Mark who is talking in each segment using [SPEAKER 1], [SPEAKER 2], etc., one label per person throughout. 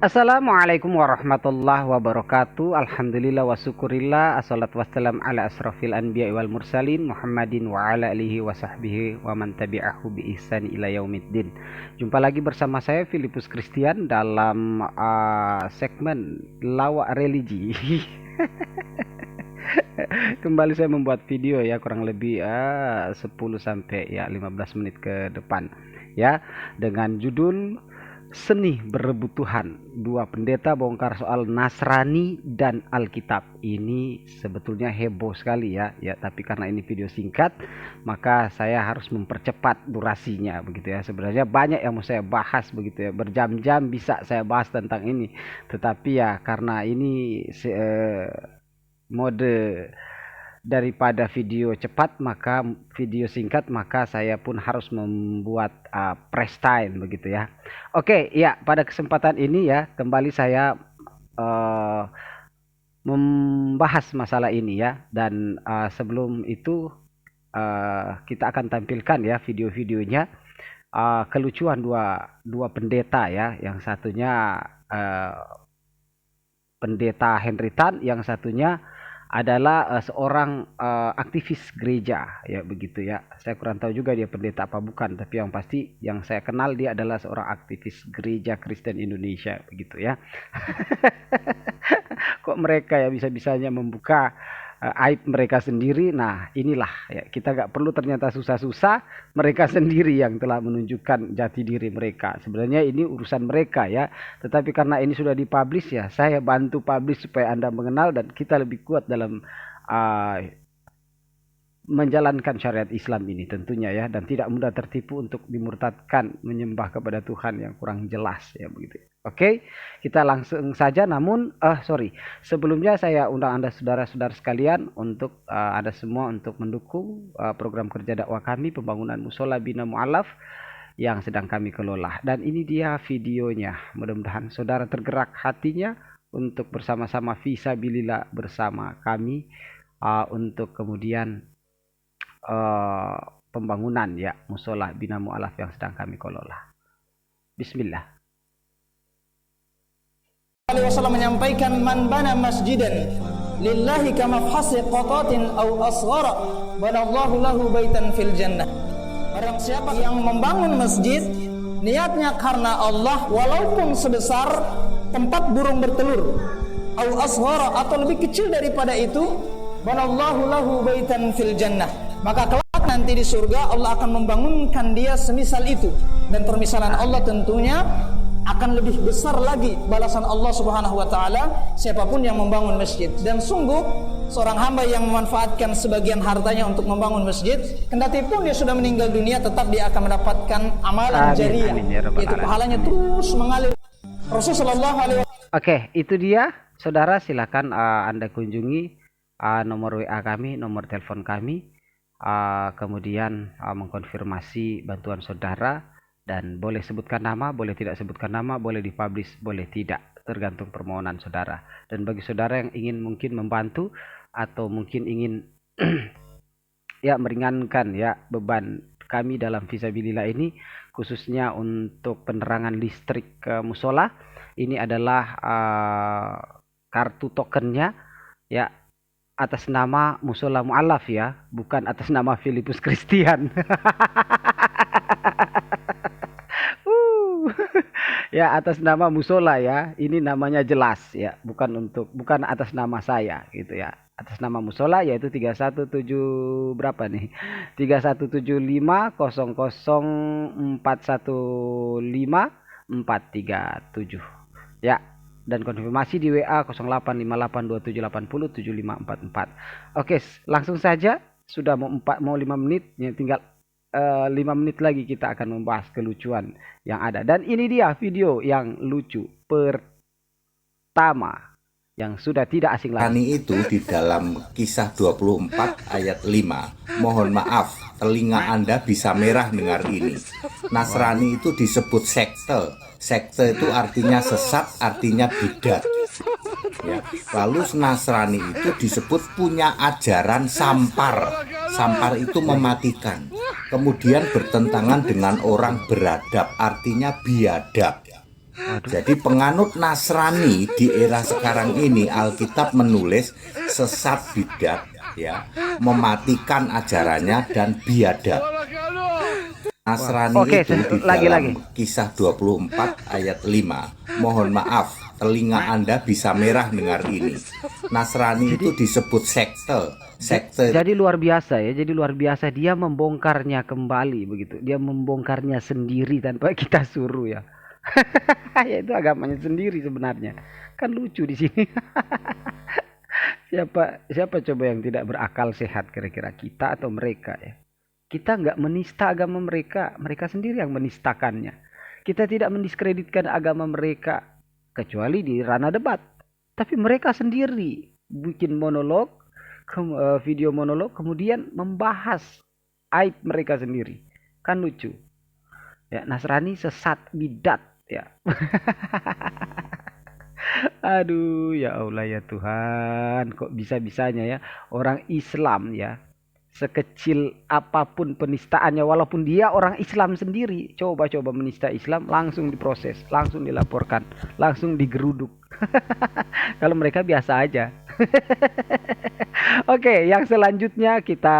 [SPEAKER 1] Assalamualaikum warahmatullahi wabarakatuh. Alhamdulillah wa syukurillah. Assalatu wassalam ala asrafil anbiya wal mursalin Muhammadin wa ala alihi wa sahbihi wa man tabi'ahu bi ihsan ila yaumiddin. Jumpa lagi bersama saya Filipus Christian dalam segmen lawak religi. Kembali saya membuat video ya, kurang lebih 10 sampai 15 menit ke depan ya, dengan judul Seni Berebut Tuhan. Dua pendeta bongkar soal Nasrani dan Alkitab. Ini sebetulnya heboh sekali ya, tapi karena ini video singkat, maka saya harus mempercepat durasinya begitu ya. Sebenarnya banyak yang mau saya bahas begitu ya, berjam-jam bisa saya bahas tentang ini. Tetapi ya karena ini mode daripada video cepat maka video singkat, maka saya pun harus membuat press time begitu ya. Oke ya, pada kesempatan ini ya kembali saya membahas masalah ini ya, dan sebelum itu kita akan tampilkan ya video-videonya, kelucuan dua pendeta ya, yang satunya pendeta Henry Tan, yang satunya adalah seorang aktivis gereja ya begitu ya. Saya kurang tahu juga dia pendeta apa bukan, tapi yang pasti yang saya kenal dia adalah seorang aktivis gereja Kristen Indonesia begitu ya. Kok mereka ya bisa-bisanya membuka aib mereka sendiri. Nah inilah ya, kita gak perlu ternyata susah-susah, mereka sendiri yang telah menunjukkan jati diri mereka. Sebenarnya ini urusan mereka ya, tetapi karena ini sudah dipublish ya, saya bantu publish supaya Anda mengenal dan kita lebih kuat dalam menjalankan syariat Islam ini tentunya ya, dan tidak mudah tertipu untuk dimurtadkan menyembah kepada Tuhan yang kurang jelas ya begitu. Oke, kita langsung saja. Namun sebelumnya saya undang Anda saudara-saudara sekalian untuk Anda semua untuk mendukung program kerja dakwah kami, pembangunan Mushola Bina Mu'alaf yang sedang kami kelola. Dan ini dia videonya. Mudah-mudahan saudara tergerak hatinya untuk bersama-sama fisabilillah bersama kami untuk kemudian pembangunan ya Mushola Bina Mu'alaf yang sedang kami kelola. Bismillah.
[SPEAKER 2] Wasallam menyampaikan, man bana masjidan lillahi kamafhasi qatatin aw asghara banallahu lahu baitan fil jannah. Barang siapa yang membangun masjid niatnya karena Allah, walaupun sebesar tempat burung bertelur, aw asghara atau lebih kecil daripada itu, banallahu lahu baitan fil jannah, maka kelak nanti di surga Allah akan membangunkan dia semisal itu. Dan permisalan Allah tentunya akan lebih besar lagi balasan Allah Subhanahu wa taala siapapun yang membangun masjid. Dan sungguh seorang hamba yang memanfaatkan sebagian hartanya untuk membangun masjid, kendati pun dia sudah meninggal dunia, tetap dia akan mendapatkan amalan jariah, yaitu pahalanya terus mengalir. Rasulullah SAW.
[SPEAKER 1] Oke, itu dia saudara, silakan Anda kunjungi nomor WA kami, nomor telepon kami, kemudian mengkonfirmasi bantuan saudara. Dan boleh sebutkan nama, boleh tidak sebutkan nama, boleh dipublish, boleh tidak, tergantung permohonan saudara. Dan bagi saudara yang ingin mungkin membantu atau mungkin ingin ya meringankan ya beban kami dalam fisabilillah ini, khususnya untuk penerangan listrik ke musola, ini adalah kartu tokennya ya atas nama Mushola Mu'alaf ya, bukan atas nama Filipus Christian. Ya, atas nama Mushola ya. Ini namanya jelas ya, bukan atas nama saya gitu ya. Atas nama Mushola yaitu 317 berapa nih? 31750041547 ya. Dan konfirmasi di WA 085827807544. Oke, langsung saja, sudah mau 5 menit ya, tinggal 5 menit lagi kita akan membahas kelucuan yang ada. Dan ini dia video yang lucu pertama yang sudah tidak asing lagi.
[SPEAKER 3] Nasrani itu di dalam Kisah 24 ayat 5. Mohon maaf, telinga Anda bisa merah dengar ini. Nasrani itu disebut sekte. Sekte itu artinya sesat, artinya bidat. Ya. Lalu Nasrani itu disebut punya ajaran sampar. Sampar itu mematikan. Kemudian bertentangan dengan orang beradab, artinya biadab.
[SPEAKER 1] Waduh.
[SPEAKER 3] Jadi penganut Nasrani di era sekarang ini Alkitab menulis sesat bidat ya, mematikan ajarannya dan biadab. Nasrani
[SPEAKER 1] Oke,
[SPEAKER 3] itu di
[SPEAKER 1] lagi.
[SPEAKER 3] dalam Kisah 24 ayat 5. Mohon maaf, telinga Anda bisa merah dengar ini. Nasrani itu disebut sekte. Sekte
[SPEAKER 1] Jadi luar biasa ya. Jadi luar biasa dia membongkarnya kembali begitu. Dia membongkarnya sendiri tanpa kita suruh ya. Ya itu agamanya sendiri sebenarnya. Kan lucu di sini. Siapa coba yang tidak berakal sehat kira-kira, kita atau mereka ya? Kita nggak menista agama mereka, mereka sendiri yang menistakannya. Kita tidak mendiskreditkan agama mereka kecuali di ranah debat. Tapi mereka sendiri bikin monolog, video monolog, kemudian membahas aib mereka sendiri. Kan lucu. Ya, Nasrani sesat bidat ya. Aduh, ya Allah ya Tuhan, kok bisa-bisanya ya orang Islam ya, sekecil apapun penistaannya, walaupun dia orang Islam sendiri, coba-coba menista Islam, langsung diproses, langsung dilaporkan, langsung digeruduk. Kalau mereka biasa aja. Oke, yang selanjutnya kita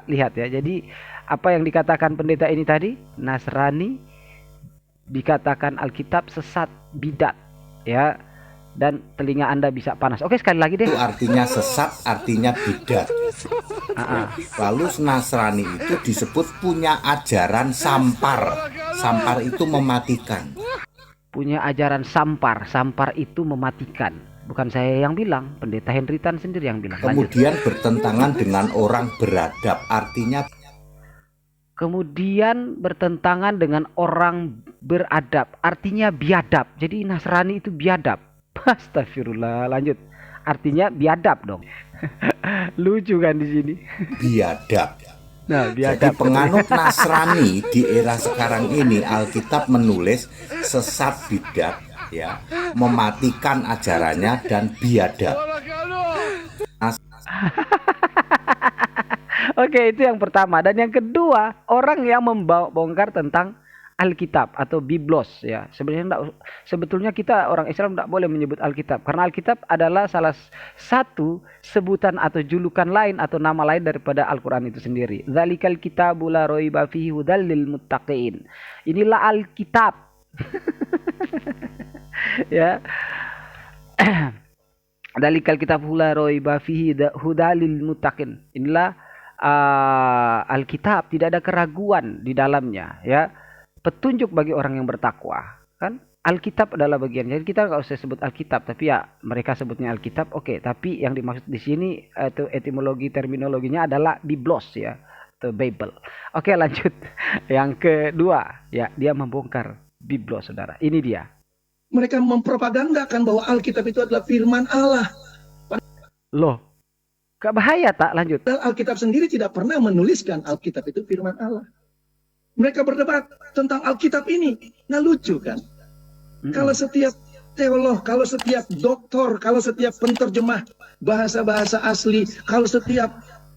[SPEAKER 1] lihat ya. Jadi apa yang dikatakan pendeta ini tadi, Nasrani dikatakan Alkitab sesat bidat ya, dan telinga Anda bisa panas. Oke, sekali lagi deh.
[SPEAKER 3] itu artinya sesat, artinya bidat. Lalu Nasrani itu disebut punya ajaran sampar. Sampar itu mematikan.
[SPEAKER 1] Punya ajaran sampar. Sampar itu mematikan. Bukan saya yang bilang, pendeta Henry Tan sendiri yang bilang. Lanjut.
[SPEAKER 3] Kemudian bertentangan dengan orang beradab, artinya
[SPEAKER 1] Kemudian bertentangan dengan orang beradab, artinya biadab. Jadi Nasrani itu biadab. Astagfirullah, lanjut. Artinya biadab dong. Lucu kan di sini.
[SPEAKER 3] biadab.
[SPEAKER 1] Nah,
[SPEAKER 3] Jadi
[SPEAKER 1] biadab.
[SPEAKER 3] penganut Nasrani di era sekarang ini Alkitab menulis sesat bidat ya, mematikan ajarannya dan biadab.
[SPEAKER 1] Oke, itu yang pertama. Dan yang kedua, orang yang membongkar tentang Alkitab atau Biblos ya. Sebetulnya kita orang Islam tidak boleh menyebut Alkitab, karena Alkitab adalah salah satu sebutan atau julukan lain atau nama lain daripada Al-Quran itu sendiri. Dzalikal kitabu la raiba fihi hudal lil muttaqin. Inilah Alkitab. Ya. Dzalikal kitabu la raiba fihi hudal lil muttaqin. Inilah Alkitab, tidak ada keraguan di dalamnya ya. Petunjuk bagi orang yang bertakwa. Kan Alkitab adalah bagian. Jadi kita nggak usah sebut Alkitab, tapi ya mereka sebutnya Alkitab. Oke, tapi yang dimaksud di sini itu etimologi terminologinya adalah Biblos ya, atau Bible. Oke, lanjut. Yang kedua, ya dia membongkar Biblos, saudara. Ini dia.
[SPEAKER 4] Mereka mempropagandakan bahwa Alkitab itu adalah firman Allah.
[SPEAKER 1] Loh, gak bahaya tak? Lanjut.
[SPEAKER 4] Padahal Alkitab sendiri tidak pernah menuliskan Alkitab itu firman Allah. Mereka berdebat tentang Alkitab ini. Nah, lucu kan? Kalau setiap teolog, kalau setiap doktor, kalau setiap penterjemah bahasa-bahasa asli, kalau setiap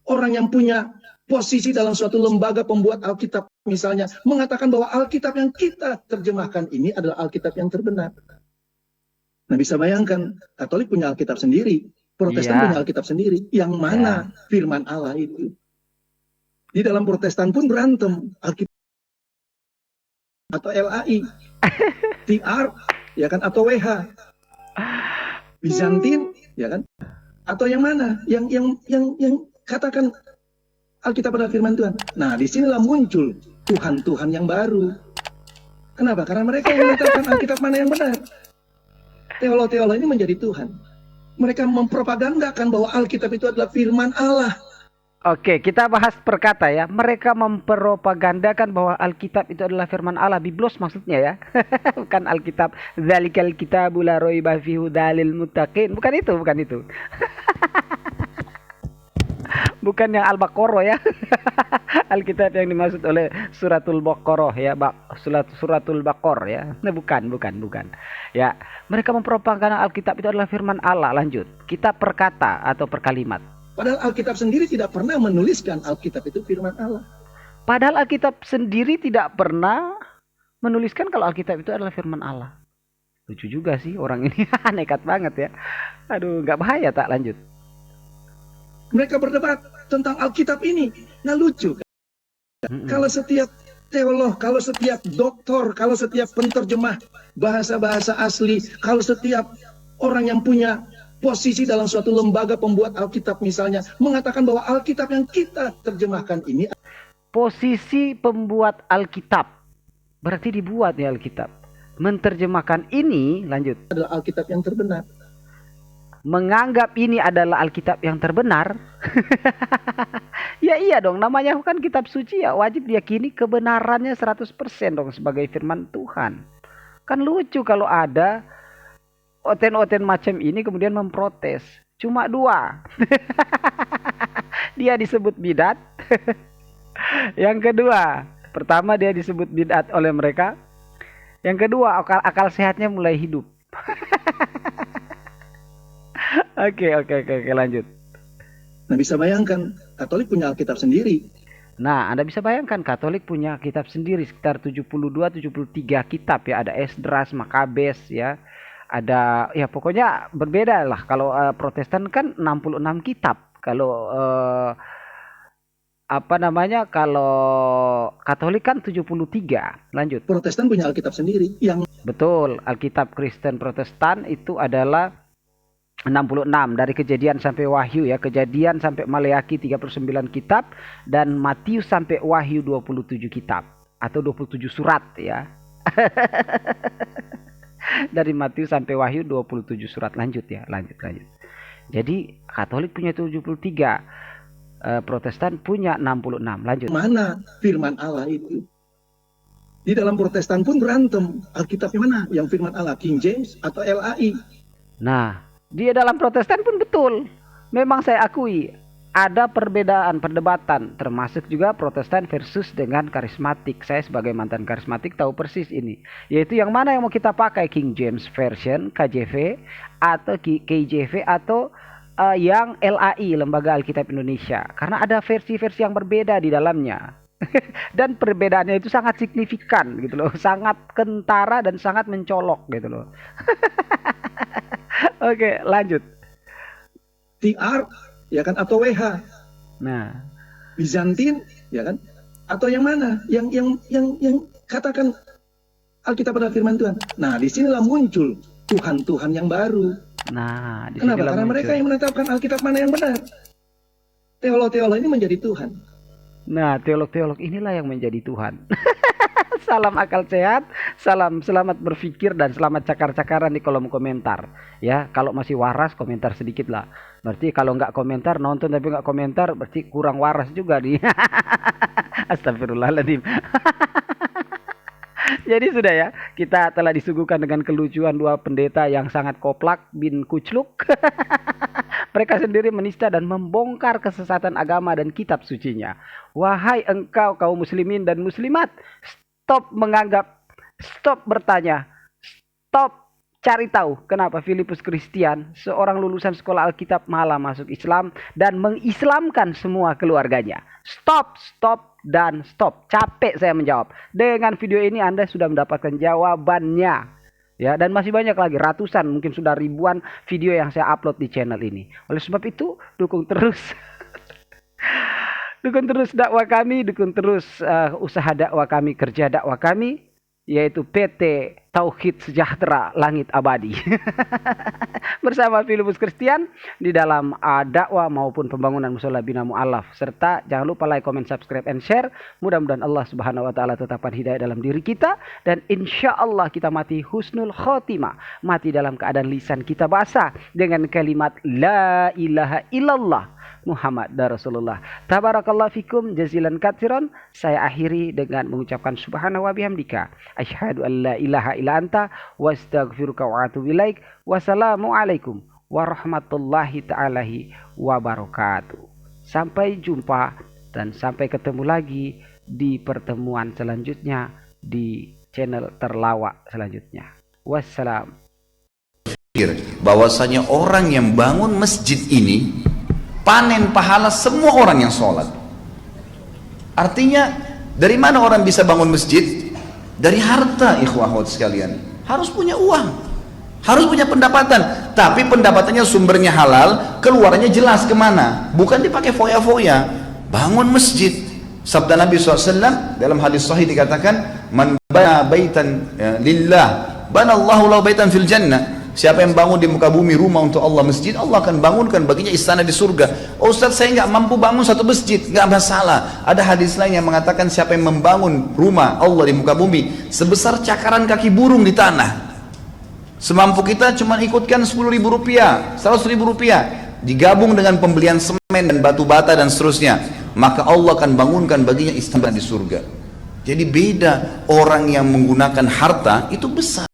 [SPEAKER 4] orang yang punya posisi dalam suatu lembaga pembuat Alkitab misalnya mengatakan bahwa Alkitab yang kita terjemahkan ini adalah Alkitab yang terbenar. Nah, bisa bayangkan, Katolik punya Alkitab sendiri, Protestan punya Alkitab sendiri. Yang mana firman Allah itu? Di dalam Protestan pun berantem. Alkitab atau LAI, TR, ya kan, atau WH, Bizantin, ya kan, atau yang mana, yang katakan Alkitab adalah firman Tuhan. Nah, disinilah muncul Tuhan yang baru. Kenapa? Karena mereka yang mengatakan Alkitab mana yang benar. Teolog-teolog ini menjadi Tuhan. Mereka mempropagandakan bahwa Alkitab itu adalah firman Allah.
[SPEAKER 1] Oke, kita bahas per kata ya. Mereka mempropagandakan bahwa Alkitab itu adalah firman Allah. Biblos maksudnya ya. Bukan Alkitab. Dzalikal kitabu la raiba fihi hudal lil muttaqin. Bukan itu. Bukan yang Al-Baqarah ya. Alkitab yang dimaksud oleh suratul Baqarah ya, suratul Baqarah ya. Nah, bukan. Ya, mereka mempropagandakan Alkitab itu adalah firman Allah. Lanjut. Kita per kata atau per kalimat.
[SPEAKER 4] Padahal Alkitab sendiri tidak pernah menuliskan Alkitab itu firman Allah.
[SPEAKER 1] Padahal Alkitab sendiri tidak pernah menuliskan kalau Alkitab itu adalah firman Allah. Lucu juga sih orang ini. Nekat banget ya. Aduh, nggak bahaya tak? Lanjut.
[SPEAKER 4] Mereka berdebat tentang Alkitab ini. Nah lucu kan? Kalau setiap teolog, kalau setiap doktor, kalau setiap penterjemah bahasa-bahasa asli, kalau setiap orang yang punya posisi dalam suatu lembaga pembuat Alkitab misalnya, mengatakan bahwa Alkitab yang kita terjemahkan ini,
[SPEAKER 1] Posisi pembuat Alkitab. Berarti dibuat ya Alkitab. Menterjemahkan ini, lanjut.
[SPEAKER 4] adalah Alkitab yang terbenar.
[SPEAKER 1] Menganggap ini adalah Alkitab yang terbenar. Ya iya dong, namanya kan kitab suci ya, wajib diyakini kebenarannya 100% dong sebagai firman Tuhan. Kan lucu kalau ada oten-oten macam ini kemudian memprotes. Cuma dua. Dia disebut bidat. Yang kedua, pertama dia disebut bidat oleh mereka. Yang kedua, akal sehatnya mulai hidup. Oke, lanjut.
[SPEAKER 4] Nah bisa bayangkan, Katolik punya Alkitab sendiri.
[SPEAKER 1] Nah, Anda bisa bayangkan Katolik punya kitab sendiri sekitar 72-73 kitab ya. Ada Esdras, Makabes ya. Ada ya pokoknya berbeda lah. Kalau Protestan kan 66 kitab. Kalau kalau Katolik kan 73. Lanjut.
[SPEAKER 4] Protestan punya Alkitab sendiri. Yang
[SPEAKER 1] Betul, Alkitab Kristen Protestan itu adalah 66 dari Kejadian sampai Wahyu ya. Kejadian sampai Maleakhi 39 kitab dan Matius sampai Wahyu 27 kitab atau 27 surat ya. Dari Matius sampai Wahyu 27 surat. Lanjut ya, lanjut. Jadi Katolik punya 73, Protestan punya 66. Lanjut.
[SPEAKER 4] mana firman Allah itu? Di dalam Protestan pun berantem. Alkitabnya mana? Yang firman Allah, King James atau LAI?
[SPEAKER 1] Nah, dia dalam Protestan pun betul. Memang saya akui ada perbedaan, perdebatan, termasuk juga Protestan versus dengan karismatik. Saya sebagai mantan karismatik tahu persis ini. Yaitu yang mana yang mau kita pakai, King James Version, KJV, atau KJV, atau yang LAI, Lembaga Alkitab Indonesia. Karena ada versi-versi yang berbeda di dalamnya. Dan perbedaannya itu sangat signifikan gitu loh. Sangat kentara dan sangat mencolok gitu loh. Oke, lanjut.
[SPEAKER 4] TR, ya kan, atau WH?
[SPEAKER 1] Nah,
[SPEAKER 4] Bizantin, ya kan? Atau yang mana? Yang katakan Alkitab adalah firman Tuhan. Nah, disinilah muncul Tuhan-Tuhan yang baru.
[SPEAKER 1] nah, di
[SPEAKER 4] Kenapa?
[SPEAKER 1] sinilah
[SPEAKER 4] Karena
[SPEAKER 1] muncul.
[SPEAKER 4] mereka yang menetapkan Alkitab mana yang benar. Teolog-teolog ini menjadi Tuhan.
[SPEAKER 1] Nah, teolog-teolog inilah yang menjadi Tuhan. Salam akal sehat, salam selamat berpikir, dan selamat cakar-cakaran di kolom komentar. Ya, kalau masih waras komentar sedikit lah. Berarti kalau nggak komentar, nonton tapi nggak komentar, berarti kurang waras juga nih. Astagfirullahaladzim. Jadi sudah ya, kita telah disuguhkan dengan kelucuan dua pendeta yang sangat koplak bin kucluk. Mereka sendiri menista dan membongkar kesesatan agama dan kitab sucinya. Wahai engkau kaum muslimin dan muslimat, stop menganggap, stop bertanya, stop cari tahu kenapa Filipus Kristian, seorang lulusan sekolah Alkitab, malah masuk Islam dan mengislamkan semua keluarganya. Stop, stop, dan stop. Capek saya menjawab. Dengan video ini Anda sudah mendapatkan jawabannya. Ya, dan masih banyak lagi, ratusan, mungkin sudah ribuan video yang saya upload di channel ini. Oleh sebab itu, dukung terus. Dukung terus dakwah kami, dukung terus usaha dakwah kami, kerja dakwah kami, yaitu PT Tauhid Sejahtera Langit Abadi. Bersama Filipus Kristian di dalam dakwah maupun pembangunan Mushola Bina Mu'alaf. Serta jangan lupa like, comment, subscribe, and share. Mudah-mudahan Allah Subhanahu wa Ta'ala tetapkan hidayah dalam diri kita, dan insya Allah kita mati husnul khotimah, mati dalam keadaan lisan kita basah dengan kalimat La ilaha illallah Muhammad Rasulullah. Tabarakallah fikum jazilan katsiran. Saya akhiri dengan mengucapkan subhanahu wa bihamdika asyhadu an la ilaha illa anta wastaghfiruka wa atubu ilaik. Wassalamualaikum warahmatullahi taala wabarakatuh. Sampai jumpa dan sampai ketemu lagi di pertemuan selanjutnya di channel terlawak selanjutnya. Wassalam.
[SPEAKER 5] Bahwasanya orang yang bangun masjid ini panen pahala semua orang yang sholat. Artinya dari mana orang bisa bangun masjid? Dari harta, ikhwah sekalian. Harus punya uang. Harus punya pendapatan, tapi pendapatannya sumbernya halal, keluarnya jelas kemana, bukan dipakai foya-foya. Bangun masjid. Sabda Nabi SAW dalam hadis sahih dikatakan, man bana baitan lillah, banallahu lahu baitan fil jannah. Siapa yang bangun di muka bumi rumah untuk Allah, masjid, Allah akan bangunkan baginya istana di surga. Oh Ustaz, saya nggak mampu bangun satu masjid, nggak masalah. Ada hadis lain yang mengatakan siapa yang membangun rumah Allah di muka bumi sebesar cakaran kaki burung di tanah, semampu kita cuma ikutkan 10.000 rupiah, 100.000 rupiah, digabung dengan pembelian semen dan batu bata dan seterusnya, maka Allah akan bangunkan baginya istana di surga. Jadi beda, orang yang menggunakan harta itu besar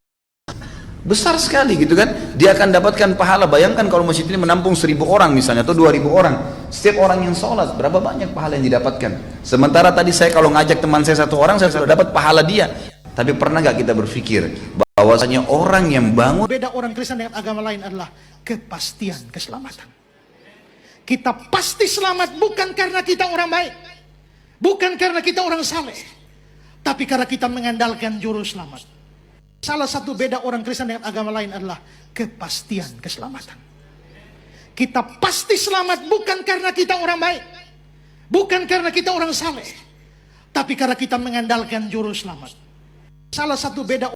[SPEAKER 5] sekali gitu kan, dia akan dapatkan pahala. Bayangkan kalau masjid ini menampung 1.000 orang misalnya, atau 2.000 orang, setiap orang yang sholat berapa banyak pahala yang didapatkan. Sementara tadi saya kalau ngajak teman saya 1 orang, saya sudah dapat pahala dia. Tapi pernah gak kita berpikir bahwasanya orang yang bangun,
[SPEAKER 6] beda orang Kristen dengan agama lain adalah kepastian keselamatan. Kita pasti selamat bukan karena kita orang baik, bukan karena kita orang saleh, tapi karena kita mengandalkan juru selamat. Salah satu beda orang Kristen dengan agama lain adalah kepastian keselamatan. Kita pasti selamat bukan karena kita orang baik, bukan karena kita orang saleh, tapi karena kita mengandalkan juru selamat. Salah satu beda